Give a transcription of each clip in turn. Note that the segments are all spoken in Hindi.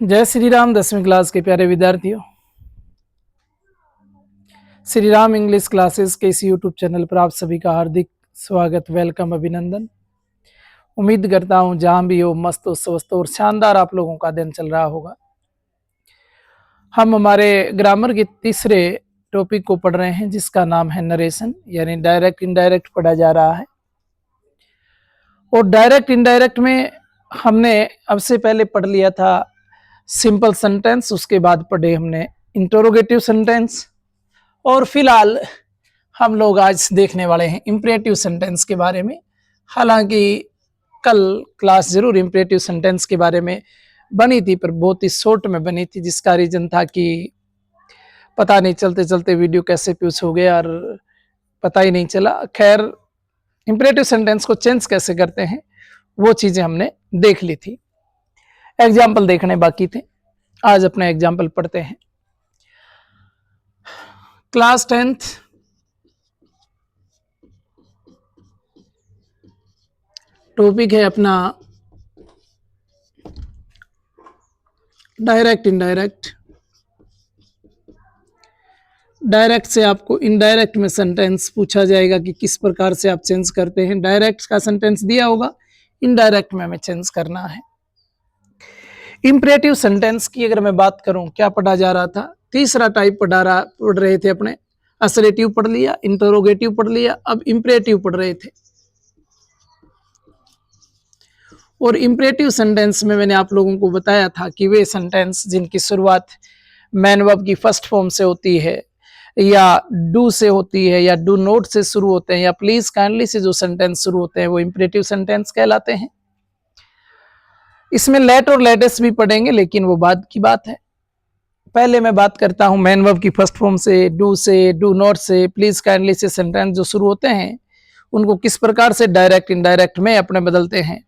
जय श्री राम। 10वीं क्लास के प्यारे विद्यार्थियों, श्री राम इंग्लिश क्लासेस के इस यूट्यूब चैनल पर आप सभी का हार्दिक स्वागत, वेलकम, अभिनंदन। उम्मीद करता हूं जहां भी हो मस्त हो, स्वस्थ और शानदार आप लोगों का दिन चल रहा होगा। हम हमारे ग्रामर के तीसरे टॉपिक को पढ़ रहे हैं जिसका नाम है नरेशन, यानी डायरेक्ट इनडायरेक्ट पढ़ा जा रहा है। और डायरेक्ट इनडायरेक्ट में हमने अब से पहले पढ़ लिया था सिंपल सेंटेंस, उसके बाद पढ़े हमने इंटरोगेटिव सेंटेंस, और फिलहाल हम लोग आज देखने वाले हैं इंपरेटिव सेंटेंस के बारे में। हालांकि कल क्लास जरूर इंपरेटिव सेंटेंस के बारे में बनी थी, पर बहुत ही शॉर्ट में बनी थी, जिसका रीजन था कि पता नहीं चलते चलते वीडियो कैसे प्यूस हो गया और पता ही नहीं चला। खैर, इंपरेटिव सेंटेंस को चेंज कैसे करते हैं वो चीजें हमने देख ली थी। एग्जाम्पल देखने बाकी थे, आज अपने एग्जाम्पल पढ़ते हैं। क्लास 10th टॉपिक है अपना डायरेक्ट इनडायरेक्ट। डायरेक्ट से आपको इनडायरेक्ट में सेंटेंस पूछा जाएगा कि किस प्रकार से आप चेंज करते हैं। डायरेक्ट का सेंटेंस दिया होगा, इनडायरेक्ट में हमें चेंज करना है। इंपरेटिव सेंटेंस की अगर मैं बात करूं, क्या पढ़ा जा रहा था? तीसरा टाइप पढ़ रहे थे अपने। असरेटिव पढ़ लिया, इंटरोगेटिव पढ़ लिया, अब इंपरेटिव पढ़ रहे थे। और इंपरेटिव सेंटेंस में मैंने आप लोगों को बताया था कि वे सेंटेंस जिनकी शुरुआत मैन वर्ब की फर्स्ट फॉर्म से होती है, या डू से होती है, या डू नोट से शुरू होते हैं, या प्लीज काइंडली से जो सेंटेंस शुरू होते हैं, वो इंपरेटिव सेंटेंस कहलाते हैं। इसमें लेट और लेटेस्ट भी पढ़ेंगे, लेकिन वो बाद की बात है। पहले मैं बात करता हूं मैन वर्ब की फर्स्ट फॉर्म से, डू नॉट से, प्लीज काइंडली से सेंटेंस जो शुरू होते हैं, उनको किस प्रकार से डायरेक्ट इनडायरेक्ट में अपने बदलते हैं।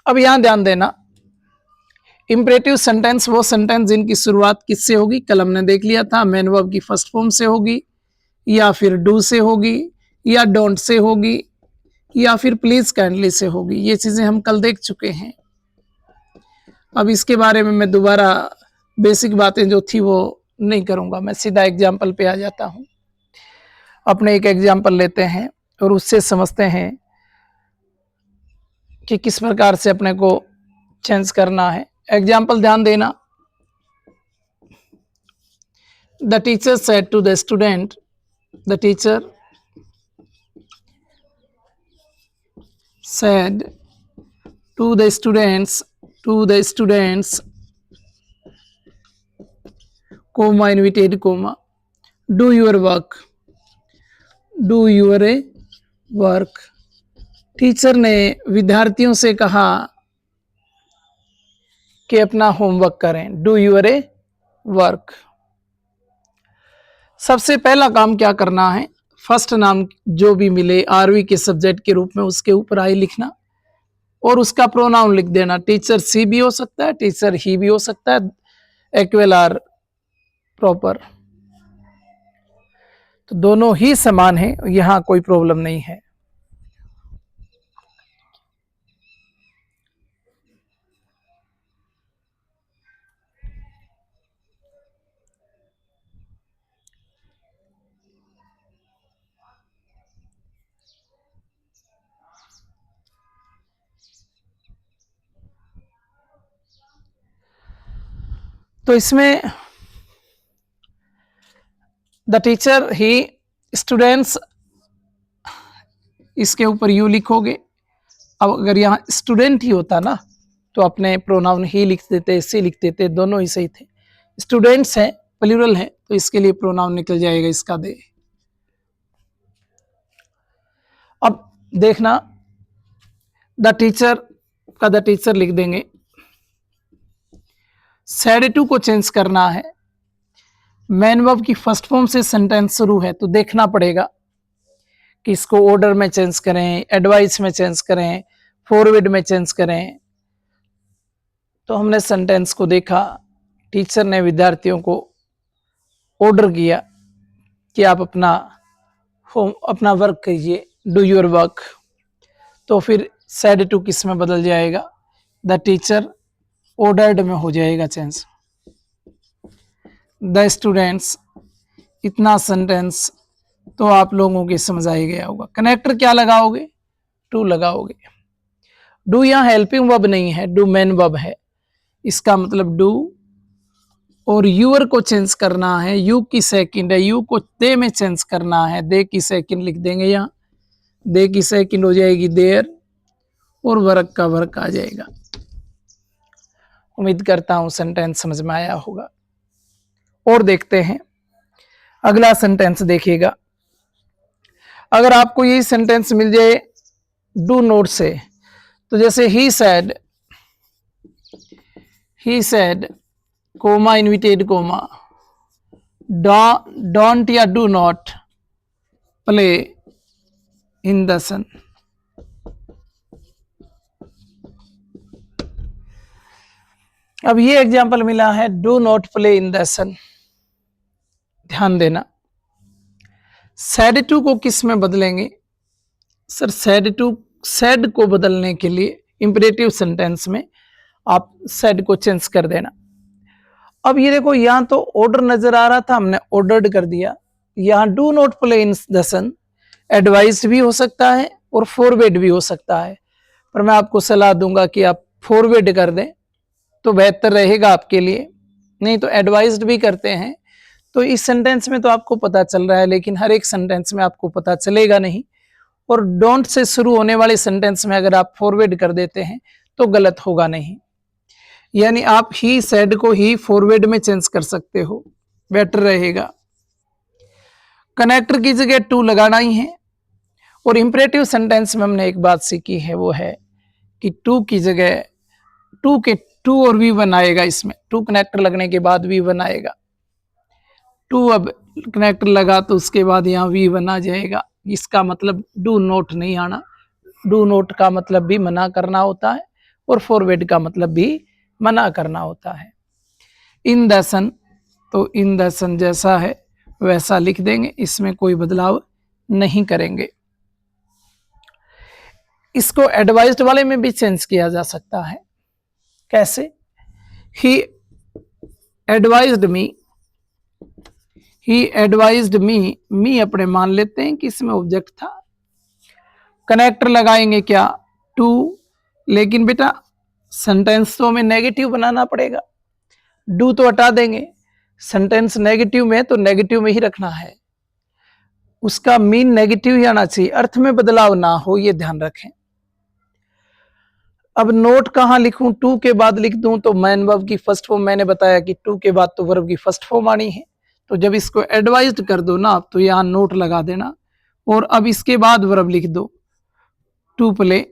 अब यहां ध्यान देना, इंपरेटिव सेंटेंस वो सेंटेंस जिनकी शुरुआत किससे होगी? कल हमने देख लिया था, मैन वर्ब की फर्स्ट फॉर्म से होगी, या फिर डू से होगी, या डोंट से होगी, या फिर प्लीज काइंडली से होगी। ये चीजें हम कल देख चुके हैं। अब इसके बारे में मैं दोबारा बेसिक बातें जो थी वो नहीं करूंगा, मैं सीधा एग्जाम्पल पे आ जाता हूं। अपने एक एग्जाम्पल लेते हैं और उससे समझते हैं कि किस प्रकार से अपने को चेंज करना है। एग्जाम्पल ध्यान देना। The teacher said to the student, the teacher said to the students, comma invited comma, do your work, teacher ने विद्यार्थियों से कहा कि अपना होमवर्क करें, डू यूर वर्क। सबसे पहला काम क्या करना है? फर्स्ट नाम जो भी मिले आरवी के सब्जेक्ट के रूप में, उसके ऊपर आई लिखना और उसका प्रोनाउन लिख देना। टीचर सी भी हो सकता है, टीचर ही भी हो सकता है, इक्वल आर प्रॉपर, तो दोनों ही समान है, यहां कोई प्रॉब्लम नहीं है। तो इसमें द टीचर ही, स्टूडेंट्स, इसके ऊपर यू लिखोगे। अब अगर यहाँ स्टूडेंट ही होता ना तो अपने प्रोनाउन ही लिख देते, सी लिख देते, दोनों ही सही थे। स्टूडेंट्स है, प्लूरल है, तो इसके लिए प्रोनाउन निकल जाएगा इसका दे। अब देखना, द टीचर का द टीचर लिख देंगे। सेड टू को चेंज करना है। मैन वर्ब की फर्स्ट फॉर्म से सेंटेंस शुरू है, तो देखना पड़ेगा कि इसको ऑर्डर में चेंज करें, एडवाइस में चेंज करें, फॉरवर्ड में चेंज करें। तो हमने सेंटेंस को देखा, टीचर ने विद्यार्थियों को ऑर्डर किया कि आप अपना वर्क करिए, डू योर वर्क। तो फिर सेड टू किस में बदल जाएगा? द टीचर ऑर्डर्ड में हो जाएगा चेंज, द स्टूडेंट्स, इतना सेंटेंस तो आप लोगों के समझ आ ही गया होगा। कनेक्टर क्या लगाओगे, टू लगाओगे। डू यहाँ हेल्पिंग वर्ब नहीं है, डू मेन वर्ब है। इसका मतलब डू और यूअर को चेंज करना है, यू की सेकंड है, यू को दे में चेंज करना है, दे की सेकंड लिख देंगे यहाँ, दे की सेकंड हो जाएगी देयर और वर्क का वर्क आ जाएगा। उम्मीद करता हूं सेंटेंस समझ में आया होगा। और देखते हैं अगला सेंटेंस। देखिएगा, अगर आपको यही सेंटेंस मिल जाए डू नोट से, तो जैसे ही said comma inverted comma, don't या do not play in the sun. अब ये एग्जाम्पल मिला है do not play in the sun. ध्यान देना, सैड टू को किस में बदलेंगे सर? सैड को बदलने के लिए इंपरेटिव सेंटेंस में आप सैड को चेंज कर देना। अब ये देखो, यहां तो ऑर्डर नजर आ रहा था, हमने ऑर्डर्ड कर दिया। यहां do not play in the sun advised भी हो सकता है और फॉरवर्ड भी हो सकता है, पर मैं आपको सलाह दूंगा कि आप फॉरवर्ड कर दें तो बेहतर रहेगा आपके लिए, नहीं तो एडवाइज्ड भी करते हैं। तो इस सेंटेंस में तो आपको पता चल रहा है, लेकिन हर एक सेंटेंस में आपको पता चलेगा नहीं। और डोंट से शुरू होने वाले सेंटेंस में अगर आप फॉरवर्ड कर देते हैं तो गलत होगा नहीं। यानी आप ही सेड को ही फॉरवर्ड में चेंज कर सकते हो, बेटर रहेगा। कनेक्टर की जगह टू लगाना ही है। और इंपरेटिव सेंटेंस में हमने एक बात सीखी है, वो है कि टू की जगह टू और वी वन आएगा। इसमें टू कनेक्टर लगने के बाद वी वन आएगा। टू अब कनेक्टर लगा तो उसके बाद यहाँ वी वन आ जाएगा। इसका मतलब डू नोट नहीं आना। डू नोट का मतलब भी मना करना होता है और फॉरवर्ड का मतलब भी मना करना होता है। इन द सन, तो इन द सन जैसा है वैसा लिख देंगे, इसमें कोई बदलाव नहीं करेंगे। इसको एडवाइज्ड वाले में भी चेंज किया जा सकता है। कैसे? ही एडवाइज्ड मी, मी अपने मान लेते हैं कि इसमें ऑब्जेक्ट था। कनेक्टर लगाएंगे क्या? टू, लेकिन बेटा सेंटेंस तो हमें नेगेटिव बनाना पड़ेगा। डू तो हटा देंगे, सेंटेंस नेगेटिव में तो नेगेटिव में ही रखना है, उसका मीन नेगेटिव ही आना चाहिए, अर्थ में बदलाव ना हो, ये ध्यान रखें। अब नोट कहां लिखूं? टू के बाद लिख दूं तो मैन वर्ब की फर्स्ट फॉर्म, मैंने बताया कि टू के बाद तो वर्ब की फर्स्ट फॉर्म आनी है, तो जब इसको एडवाइज्ड कर दो ना तो यहां नोट लगा देना और अब इसके बाद वर्ब लिख दो टू प्ले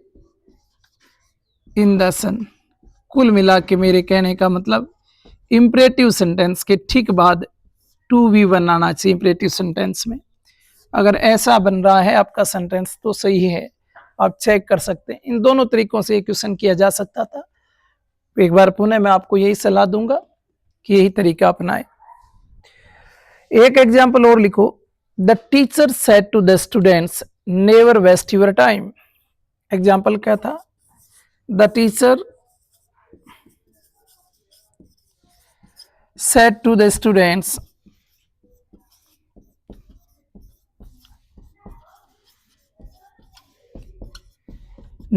इन द सन। कुल मिला के मेरे कहने का मतलब इंपरेटिव सेंटेंस के ठीक बाद टू वी वन आना चाहिए इंपरेटिव सेंटेंस में। अगर ऐसा बन रहा है आपका सेंटेंस तो सही है, आप चेक कर सकते हैं। इन दोनों तरीकों से क्वेश्चन किया जा सकता था। एक बार पुनः मैं आपको यही सलाह दूंगा कि यही तरीका अपनाएं। एक एग्जाम्पल और लिखो, the teacher said to the students never waste your time. Example क्या था? The teacher said to the students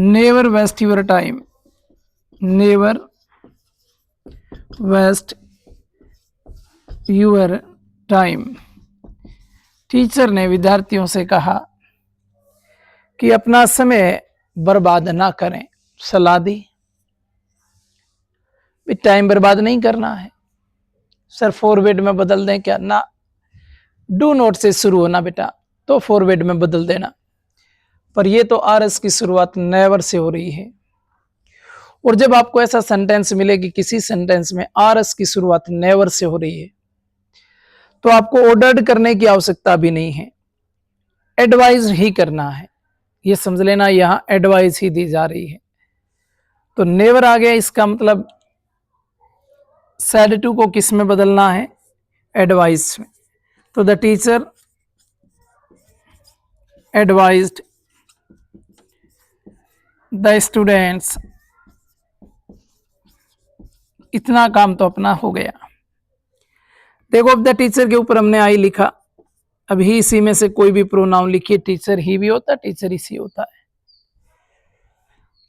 never waste your time, never waste your time। Teacher ने विद्यार्थियों से कहा कि अपना समय बर्बाद ना करें। सलाह दी, टाइम बर्बाद नहीं करना है। सर फॉरवर्ड में बदल दें क्या? ना, डू नोट से शुरू होना बेटा, तो फॉरवर्ड में बदल देना। पर ये तो आरएस की शुरुआत नेवर से हो रही है, और जब आपको ऐसा सेंटेंस मिले कि किसी सेंटेंस में आरएस की शुरुआत नेवर से हो रही है तो आपको ऑर्डर्ड करने की आवश्यकता भी नहीं है, एडवाइज ही करना है। ये समझ लेना, यहां एडवाइस ही दी जा रही है। तो नेवर आ गया, इसका मतलब सैड टू को किस में बदलना है? एडवाइस में। तो the teacher advised the students इतना काम तो अपना हो गया। देखो अब द टीचर के ऊपर हमने आई लिखा, अब ही इसी में से कोई भी प्रोनाउन लिखिए, टीचर ही भी होता है, टीचर इसी होता है।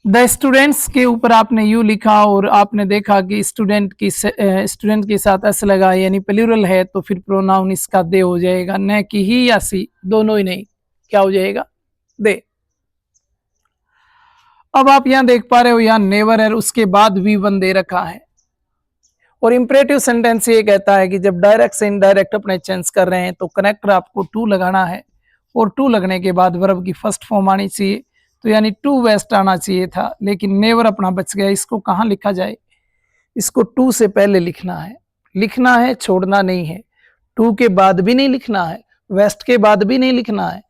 द स्टूडेंट्स के ऊपर आपने यू लिखा और आपने देखा कि स्टूडेंट के साथ एस लगा यानी प्लूरल है, तो फिर प्रोनाउन इसका दे हो जाएगा, न कि ही या सी, दोनों ही नहीं, क्या हो जाएगा, दे। अब आप यहां देख पा रहे हो, यहां नेवर है, उसके बाद वी वन दे रखा है। और इंपरेटिव सेंटेंस ये कहता है कि जब डायरेक्ट से इनडायरेक्ट अपने चेंज कर रहे हैं तो कनेक्टर आपको टू लगाना है, और टू लगने के बाद वर्ब की फर्स्ट फॉर्म आनी चाहिए, तो यानी टू वेस्ट आना चाहिए था, लेकिन नेवर अपना बच गया। इसको कहाँ लिखा जाए, इसको टू से पहले लिखना है, छोड़ना नहीं है। टू के बाद भी नहीं लिखना है, वेस्ट के बाद भी नहीं लिखना है,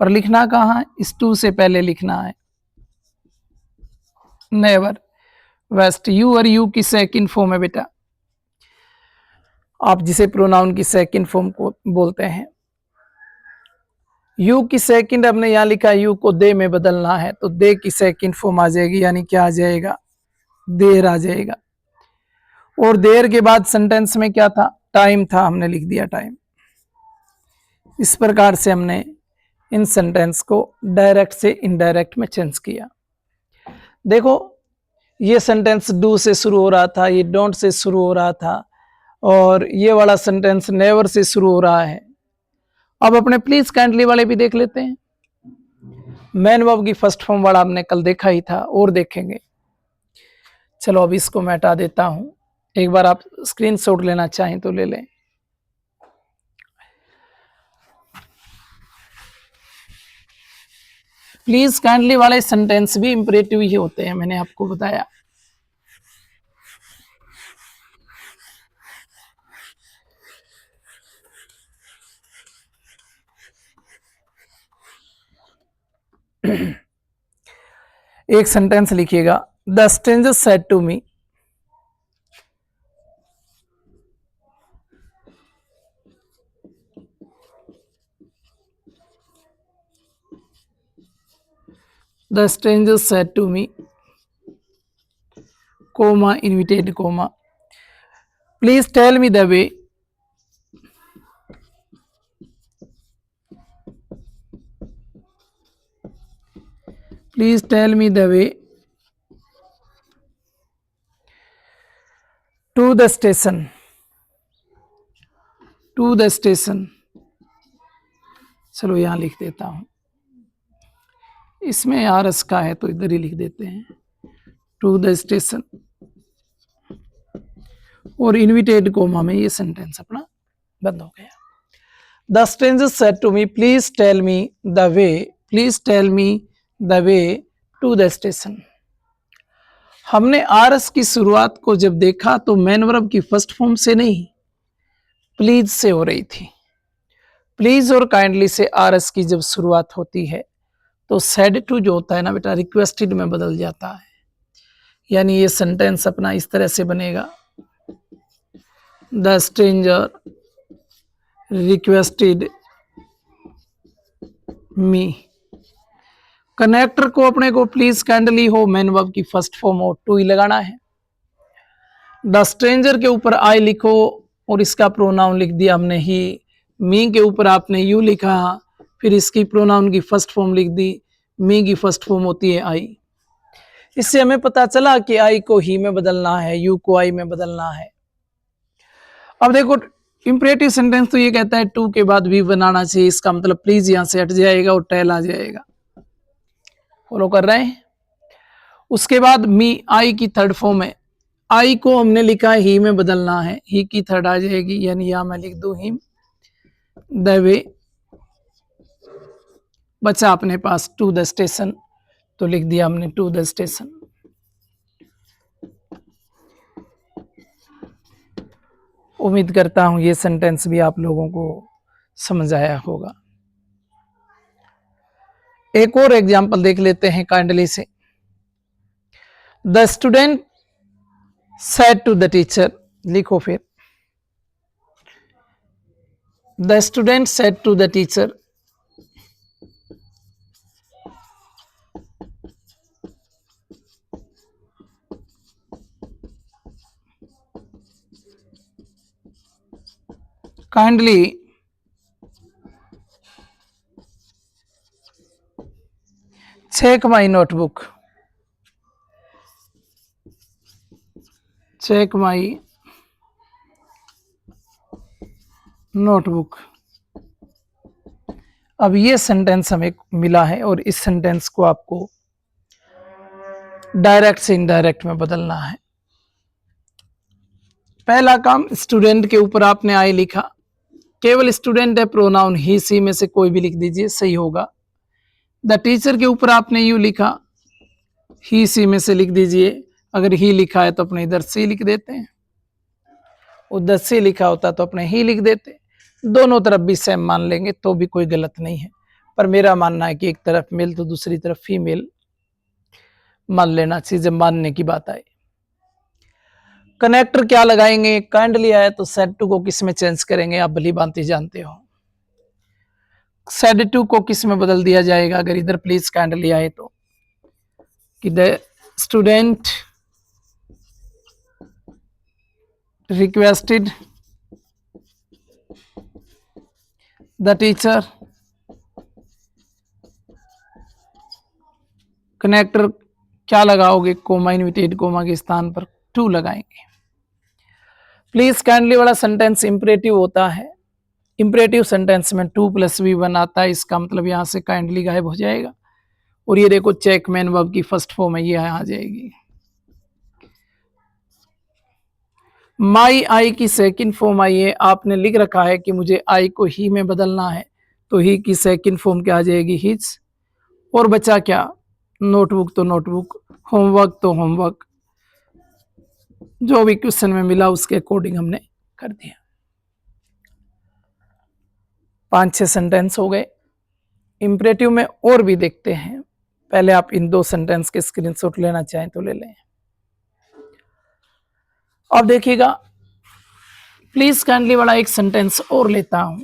पर लिखना कहाँ है, इस टू से पहले लिखना है, नेवर वेस्ट। यू और यू की सेकंड फॉर्म है बेटा, आप जिसे प्रोनाउन की सेकंड फॉर्म को बोलते हैं। यू की सेकंड हमने यहां लिखा, यू को दे में बदलना है, तो दे की सेकंड फॉर्म आ जाएगी, यानी क्या आ जाएगा, देर आ जाएगा। और देर के बाद सेंटेंस में क्या था, टाइम था, हमने लिख दिया टाइम। इस प्रकार से हमने इन सेंटेंस को डायरेक्ट से इनडायरेक्ट में चेंज किया। देखो ये सेंटेंस डू से शुरू हो रहा था, ये डोंट से शुरू हो रहा था, और ये वाला सेंटेंस नेवर से शुरू हो रहा है। अब अपने प्लीज काइंडली वाले भी देख लेते हैं। मैन वर्ब की फर्स्ट फॉर्म वाला हमने कल देखा ही था, और देखेंगे। चलो अब इसको मैं हटा देता हूं, एक बार आप स्क्रीनशॉट लेना चाहें तो ले लें। प्लीज काइंडली वाले सेंटेंस भी इंपरेटिव ही होते हैं, मैंने आपको बताया। एक सेंटेंस लिखिएगा, the stranger said to me, the stranger said to me, comma invited comma, please tell me the way, please tell me the way to the station, to the station। चलो यहां लिख देता हूं, इसमें आर एस का है तो इधर ही लिख देते हैं, टू द स्टेशन। और इनविटेड कोमा में ये सेंटेंस अपना बंद हो गया। The stranger said to me please tell me the way, please tell me the way to the station. हमने आर एस की शुरुआत को जब देखा तो मेन वर्ब की फर्स्ट फॉर्म से नहीं, प्लीज से हो रही थी। प्लीज और काइंडली से आर एस की जब शुरुआत होती है तो सेड टू जो होता है ना बेटा, रिक्वेस्टेड में बदल जाता है। यानी ये सेंटेंस अपना इस तरह से बनेगा, the stranger requested me. Connector को अपने को प्लीज काइंडली हो, मेन वर्ब की फर्स्ट फॉर्म हो, टू ही लगाना है। द स्ट्रेंजर के ऊपर आई लिखो और इसका प्रोनाउन लिख दिया हमने ही। मी के ऊपर आपने यू लिखा, फिर इसकी प्रोनाउन की फर्स्ट फॉर्म लिख दी। मी की फर्स्ट फॉर्म होती है आई। इससे हमें पता चला कि आई को ही में बदलना है, यू को आई में बदलना है। अब देखो इंपरेटिव सेंटेंस तो ये कहता है टू के बाद भी बनाना चाहिए, इसका मतलब प्लीज यहां से हट जाएगा और टेल आ जाएगा। फॉलो कर रहे हैं। उसके बाद मी आई की थर्ड फॉर्म है, आई को हमने लिखा है ही में बदलना है, ही की थर्ड आ जाएगी, यानी यहां मैं लिख दूं हिम द वे। बचा अपने पास टू द स्टेशन, तो लिख दिया हमने टू द स्टेशन। उम्मीद करता हूं ये सेंटेंस भी आप लोगों को समझ आया होगा। एक और एग्जांपल देख लेते हैं काइंडली से। The student said to the teacher, लिखो फिर, the student said to the teacher, kindly check my notebook. Check my notebook. अब ये सेंटेंस हमें मिला है और इस सेंटेंस को आपको डायरेक्ट से इनडायरेक्ट में बदलना है। पहला काम, स्टूडेंट के ऊपर आपने आई लिखा, केवल स्टूडेंट है, प्रोनाउन ही सी में से कोई भी लिख दीजिए, सही होगा। द टीचर के ऊपर आपने यू लिखा, ही सी में से लिख दीजिए, अगर ही लिखा है तो अपने इधर सी लिख देते हैं, उधर सी लिखा होता तो अपने ही लिख देते। दोनों तरफ भी सेम मान लेंगे तो भी कोई गलत नहीं है, पर मेरा मानना है कि एक तरफ मेल तो दूसरी तरफ फीमेल मान लेना चाहिए जब मानने की बात आए। कनेक्टर क्या लगाएंगे, काइंडली आए तो सेड टू को किस में चेंज करेंगे, आप भली भांति जानते हो। सेड टू को किस में बदल दिया जाएगा अगर इधर प्लीज काइंडली आए तो, कि the student requested the teacher. Connector क्या लगाओगे, कोमा, इनविटेड कोमा के स्थान पर टू लगाएंगे। प्लीज काइंडली वाला सेंटेंस इंपरेटिव होता है, इंपरेटिव सेंटेंस में 2 + V1 आता है, इसका मतलब यहां से काइंडली गायब हो जाएगा। और ये देखो चेक मैन वर्ब की फर्स्ट फॉर्म है, ये आ जाएगी। माई आई की सेकंड फॉर्म आई है, आपने लिख रखा है कि मुझे आई को ही में बदलना है, तो ही की सेकंड फॉर्म क्या आ जाएगी, हिज। और बचा क्या, नोटबुक तो नोटबुक, होमवर्क तो होमवर्क, जो भी क्वेश्चन में मिला उसके अकॉर्डिंग हमने कर दिया। 5-6 सेंटेंस हो गए। इंपरेटिव में और भी देखते हैं, पहले आप इन 2 सेंटेंस के स्क्रीनशॉट लेना चाहें तो ले लें। अब देखिएगा, प्लीज काइंडली वाला एक सेंटेंस और लेता हूं।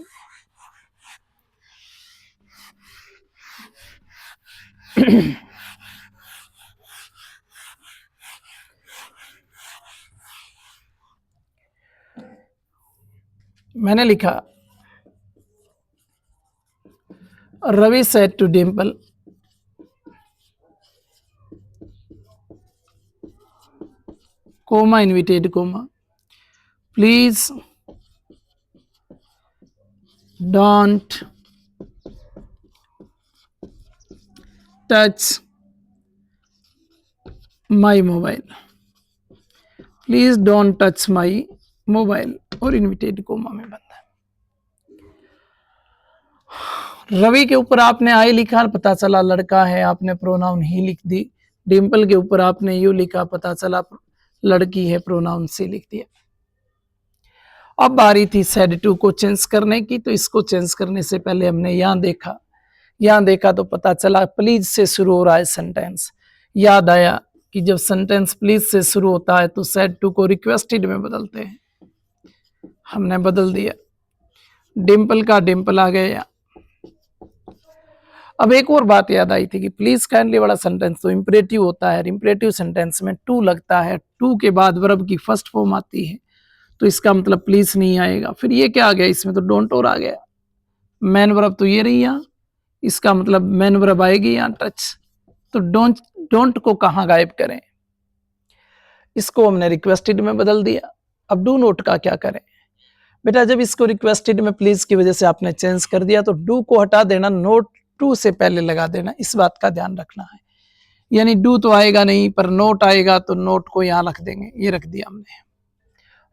मैंने लिखा, Ravi said to Dimpal, comma, inverted comma, please don't touch my mobile, please don't touch my mobile, और इनविटेड कोमा में बंद है। रवि के ऊपर आपने आई लिखा, पता चला लड़का है, आपने प्रोनाउन ही लिख दी। डिम्पल के ऊपर आपने यू लिखा, पता चला लड़की है, प्रोनाउन सी लिख दिया। अब बारी थी सेड टू को चेंज करने की, तो इसको चेंज करने से पहले हमने यहां देखा तो पता चला प्लीज से शुरू हो रहा है सेंटेंस। याद आया कि जब सेंटेंस प्लीज से शुरू होता है तो सेड टू को रिक्वेस्टेड में बदलते हैं, हमने बदल दिया। डिम्पल का डिम्पल आ गया। अब एक और बात याद आई थी कि प्लीज काइंडली वाला सेंटेंस तो इंपरेटिव होता है, इंपरेटिव सेंटेंस में टू लगता है, टू के बाद वर्ब की फर्स्ट फॉर्म आती है, तो इसका मतलब प्लीज नहीं आएगा। फिर ये क्या आ गया, इसमें तो डोंट और आ गया। मैन वर्ब तो ये रही यहाँ, इसका मतलब मैन वर्ब आएगी यहाँ टच, तो डोंट को कहाँ गायब करें, इसको हमने रिक्वेस्टेड में बदल दिया। अब डू नोट का क्या करें बेटा, जब इसको रिक्वेस्टेड में प्लीज की वजह से आपने चेंज कर दिया तो डू को हटा देना, नोट टू से पहले लगा देना, इस बात का ध्यान रखना है। यानी डू तो आएगा नहीं, पर नोट आएगा तो नोट को यहां रख देंगे, ये रख दिया हमने,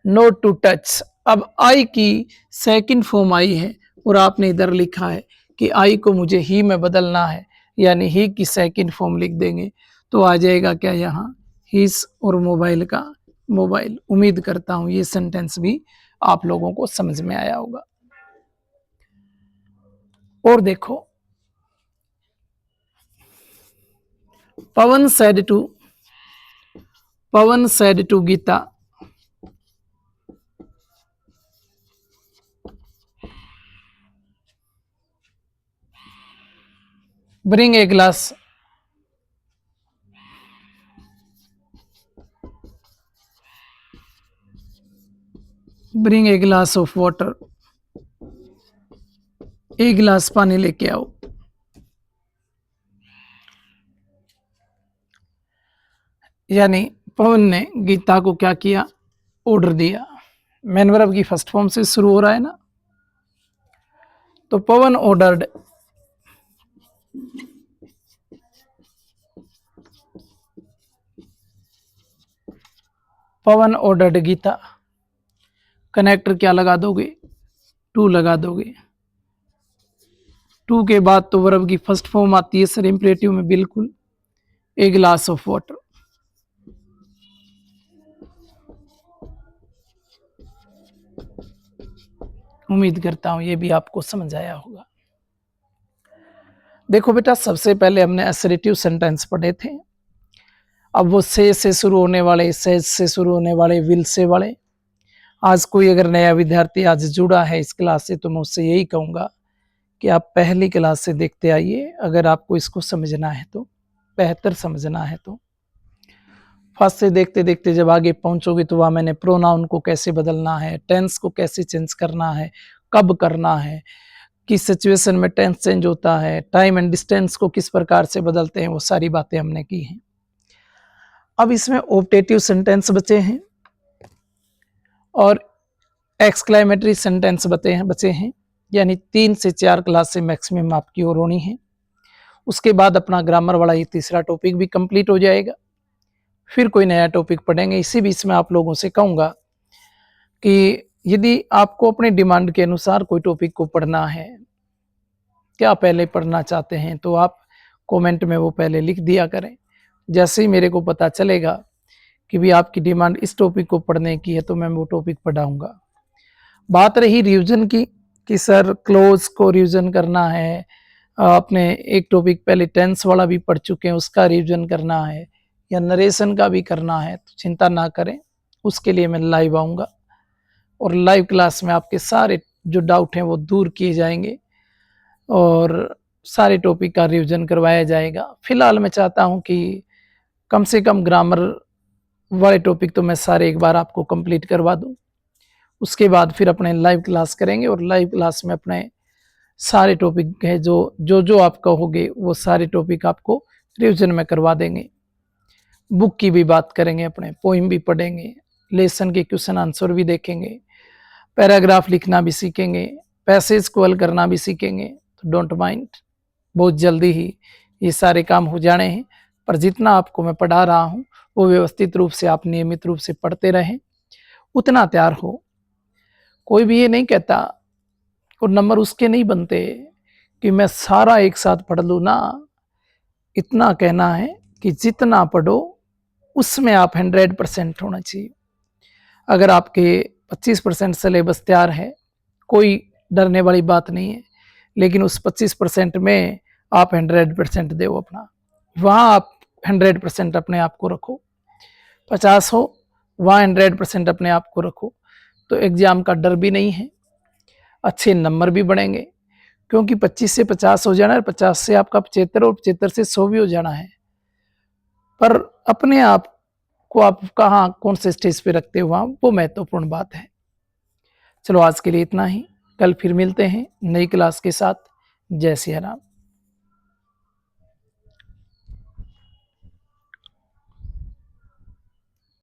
नोट टू टच। अब आई की सेकंड फॉर्म आई है और आपने इधर लिखा है कि आई को मुझे ही में बदलना है, यानी ही की सेकंड फॉर्म लिख देंगे, तो आ जाएगा क्या यहाँ, हिस और मोबाइल का मोबाइल। उम्मीद करता हूं ये सेंटेंस भी आप लोगों को समझ में आया होगा। और देखो, Pawan said to Geeta, bring a glass of water, एक गिलास पानी लेके आओ। यानी पवन ने गीता को क्या किया, ऑर्डर दिया। मैन वर्ब की फर्स्ट फॉर्म से शुरू हो रहा है ना, तो पवन ऑर्डर्ड, पवन ऑर्डर्ड गीता। कनेक्टर क्या लगा दोगे, टू लगा दोगे। टू के बाद तो वर्ब की फर्स्ट फॉर्म आती है सर इंपरेटिव में, बिल्कुल, ए ग्लास ऑफ वाटर। उम्मीद करता हूं ये भी आपको समझ आया होगा। देखो बेटा, सबसे पहले हमने असर्टिव सेंटेंस पढ़े थे। अब वो से शुरू होने वाले, से शुरू होने वाले, विल से वाले। आज कोई अगर नया विद्यार्थी आज जुड़ा है इस क्लास से, तो मैं उससे यही कहूँगा कि आप पहली क्लास से देखते आइए, अगर आपको इसको समझना है तो, बेहतर समझना है तो। फर्स्ट से देखते देखते जब आगे पहुंचोगे तो वहाँ मैंने प्रोनाउन को कैसे बदलना है, टेंस को कैसे चेंज करना है, कब करना है, किस सिचुएशन में टेंस चेंज होता है, टाइम एंड डिस्टेंस को किस प्रकार से बदलते हैं, वो सारी बातें हमने की हैं। अब इसमें ऑप्टेटिव सेंटेंस बचे हैं और एक्सक्लेमेटरी सेंटेंस बचे हैं, यानी 3 से 4 क्लास से मैक्सिमम आपकी और होनी है। उसके बाद अपना ग्रामर वाला ये तीसरा टॉपिक भी कंप्लीट हो जाएगा, फिर कोई नया टॉपिक पढ़ेंगे। इसी बीच में आप लोगों से कहूँगा कि यदि आपको अपने डिमांड के अनुसार कोई टॉपिक को पढ़ना है, क्या पहले पढ़ना चाहते हैं, तो आप कमेंट में वो पहले लिख दिया करें। जैसे ही मेरे को पता चलेगा कि भी आपकी डिमांड इस टॉपिक को पढ़ने की है, तो मैं वो टॉपिक पढ़ाऊँगा। बात रही रिवीजन की कि सर क्लोज को रिवीजन करना है, अपने एक टॉपिक पहले टेंस वाला भी पढ़ चुके हैं, उसका रिवीजन करना है, या नरेशन का भी करना है, तो चिंता ना करें, उसके लिए मैं लाइव आऊँगा और लाइव क्लास में आपके सारे जो डाउट हैं वो दूर किए जाएंगे और सारे टॉपिक का रिवीजन करवाया जाएगा। फिलहाल मैं चाहता हूँ कि कम से कम ग्रामर वाले टॉपिक तो मैं सारे एक बार आपको कंप्लीट करवा दूँ। उसके बाद फिर अपने लाइव क्लास करेंगे और लाइव क्लास में अपने सारे टॉपिक है जो आप कहोगे वो सारे टॉपिक आपको रिवीजन में करवा देंगे। बुक की भी बात करेंगे, अपने पोइम भी पढ़ेंगे, लेसन के क्वेश्चन आंसर भी देखेंगे, पैराग्राफ लिखना भी सीखेंगे, पैसेज को हल करना भी सीखेंगे। तो डोंट माइंड, बहुत जल्दी ही ये सारे काम हो जाने हैं। पर जितना आपको मैं पढ़ा रहा हूँ वो व्यवस्थित रूप से आप नियमित रूप से पढ़ते रहें, उतना तैयार हो। कोई भी ये नहीं कहता और नंबर उसके नहीं बनते कि मैं सारा एक साथ पढ़ लूँ ना। इतना कहना है कि जितना पढ़ो उसमें आप 100% होना चाहिए। अगर आपके 25% सिलेबस तैयार है, कोई डरने वाली बात नहीं है, लेकिन उस 25% में आप 100% दो अपना, वहाँ आप 100% अपने आप को रखो। 50 हो वहाँ 100% अपने आप को रखो, तो एग्जाम का डर भी नहीं है, अच्छे नंबर भी बढ़ेंगे। क्योंकि 25 से 50 हो जाना है, 50 से आपका 75 और 75 से 100 भी हो जाना है। पर अपने आप को आप कहाँ कौन से स्टेज पे रखते हो वहाँ, वो महत्वपूर्ण बात है। चलो आज के लिए इतना ही, कल फिर मिलते हैं नई क्लास के साथ। जय सिया राम।